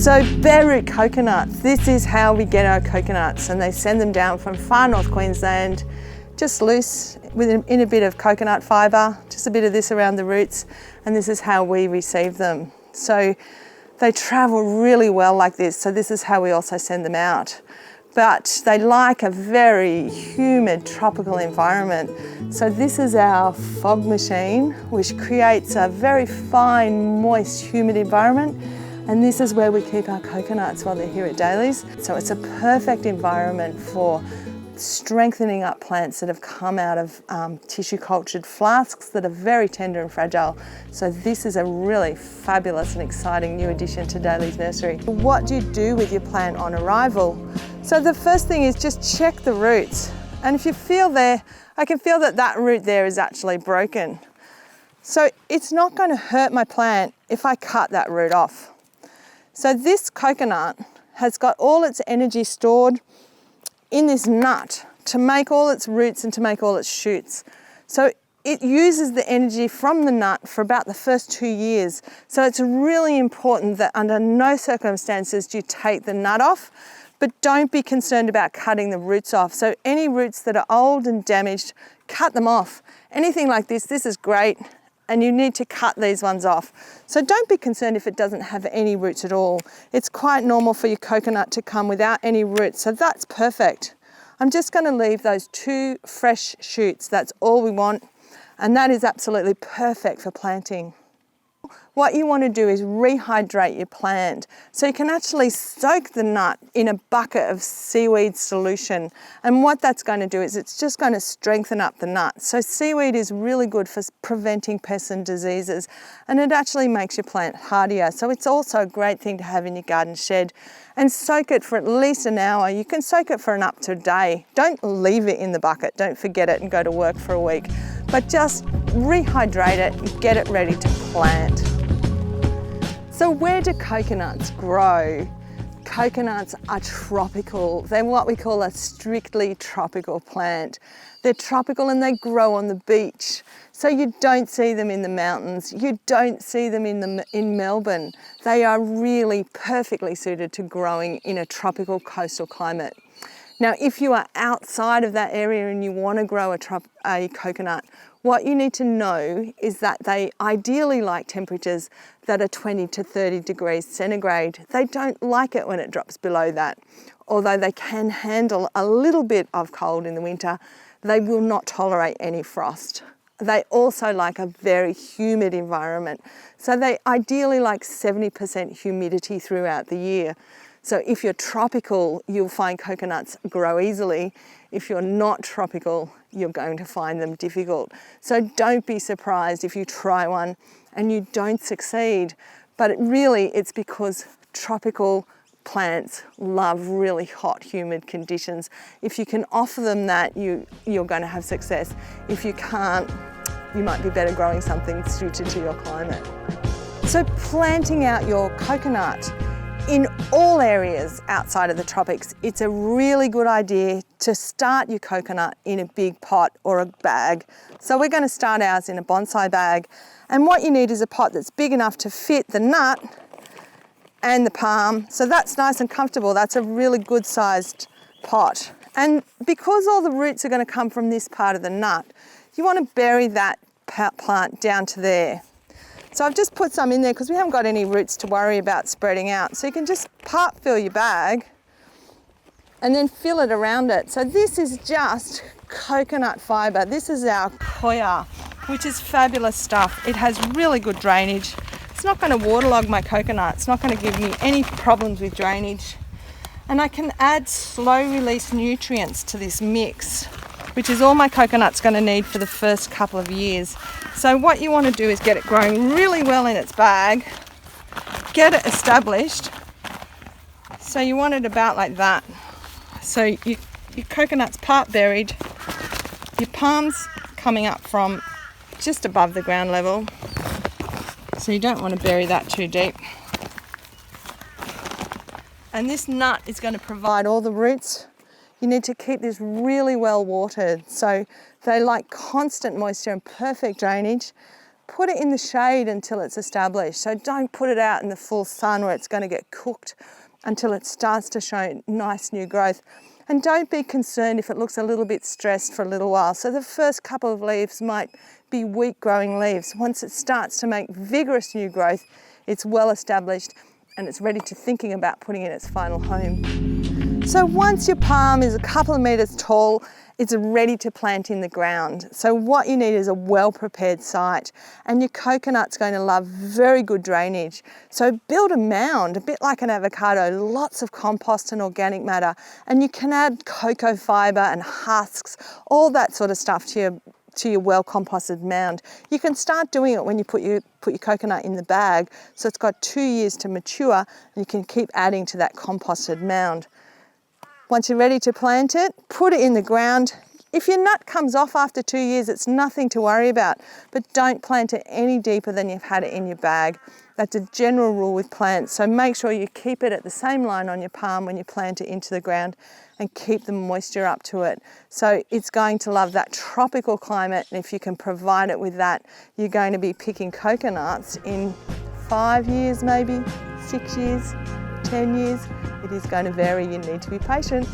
So bare root coconuts, this is how we get our coconuts, and they send them down from far north Queensland, just loose in a bit of coconut fibre, just a bit of this around the roots, and this is how we receive them. So they travel really well like this, so this is how we also send them out. But they like a very humid tropical environment. So this is our fog machine, which creates a very fine, moist, humid environment. And this is where we keep our coconuts while they're here at Daleys. So it's a perfect environment for strengthening up plants that have come out of tissue cultured flasks that are very tender and fragile. So this is a really fabulous and exciting new addition to Daleys Nursery. What do you do with your plant on arrival? So the first thing is just check the roots. And if you feel there, I can feel that that root there is actually broken. So it's not going to hurt my plant if I cut that root off. So this coconut has got all its energy stored in this nut to make all its roots and to make all its shoots. So it uses the energy from the nut for about the first 2 years. So it's really important that under no circumstances do you take the nut off, but don't be concerned about cutting the roots off. So any roots that are old and damaged, cut them off. Anything like this is great, and you need to cut these ones off. So don't be concerned if it doesn't have any roots at all. It's quite normal for your coconut to come without any roots, so that's perfect. I'm just going to leave those 2 fresh shoots, that's all we want, and that is absolutely perfect for planting. What you want to do is rehydrate your plant. So you can actually soak the nut in a bucket of seaweed solution. And what that's going to do is it's just going to strengthen up the nut. So seaweed is really good for preventing pests and diseases, and it actually makes your plant hardier. So it's also a great thing to have in your garden shed. And soak it for at least an hour. You can soak it for up to a day. Don't leave it in the bucket. Don't forget it and go to work for a week. But just rehydrate it and get it ready to plant. So where do coconuts grow? Coconuts are tropical. They're what we call a strictly tropical plant. They're tropical and they grow on the beach. So you don't see them in the mountains. You don't see them in Melbourne. They are really perfectly suited to growing in a tropical coastal climate. Now, if you are outside of that area and you want to grow a coconut, what you need to know is that they ideally like temperatures that are 20 to 30 degrees centigrade. They don't like it when it drops below that. Although they can handle a little bit of cold in the winter, they will not tolerate any frost. They also like a very humid environment. So they ideally like 70% humidity throughout the year. So if you're tropical, you'll find coconuts grow easily. If you're not tropical, you're going to find them difficult. So don't be surprised if you try one and you don't succeed. But it's because tropical plants love really hot, humid conditions. If you can offer them that, you're going to have success. If you can't, you might be better growing something suited to your climate. So planting out your coconut in all areas outside of the tropics, it's a really good idea to start your coconut in a big pot or a bag. So we're going to start ours in a bonsai bag. And what you need is a pot that's big enough to fit the nut and the palm. So that's nice and comfortable. That's a really good sized pot. And because all the roots are going to come from this part of the nut, you want to bury that plant down to there. So I've just put some in there because we haven't got any roots to worry about spreading out. So you can just part fill your bag and then fill it around it. So this is just coconut fibre. This is our coir, which is fabulous stuff. It has really good drainage. It's not going to waterlog my coconut. It's not going to give me any problems with drainage. And I can add slow release nutrients to this mix, which is all my coconut's going to need for the first couple of years. So what you want to do is get it growing really well in its bag, get it established. So you want it about like that. So your coconut's part buried, your palm's coming up from just above the ground level. So you don't want to bury that too deep. And this nut is going to provide all the roots. You need to keep this really well watered. So they like constant moisture and perfect drainage. put it in the shade until it's established. So don't put it out in the full sun where it's going to get cooked until it starts to show nice new growth. And don't be concerned if it looks a little bit stressed for a little while. So the first couple of leaves might be weak growing leaves. Once it starts to make vigorous new growth, it's well established and it's ready to thinking about putting in its final home. So once your palm is a couple of meters tall, it's ready to plant in the ground. So what you need is a well-prepared site, and your coconut's going to love very good drainage. So build a mound, a bit like an avocado, lots of compost and organic matter, and you can add cocoa fibre and husks, all that sort of stuff to your well-composted mound. You can start doing it when you put your coconut in the bag, so it's got 2 years to mature, and you can keep adding to that composted mound. Once you're ready to plant it, put it in the ground. If your nut comes off after 2 years, it's nothing to worry about, but don't plant it any deeper than you've had it in your bag. That's a general rule with plants, so make sure you keep it at the same line on your palm when you plant it into the ground and keep the moisture up to it. So it's going to love that tropical climate, and if you can provide it with that, you're going to be picking coconuts in 5 years, maybe 6 years, 10 years. It is going to vary. You need to be patient.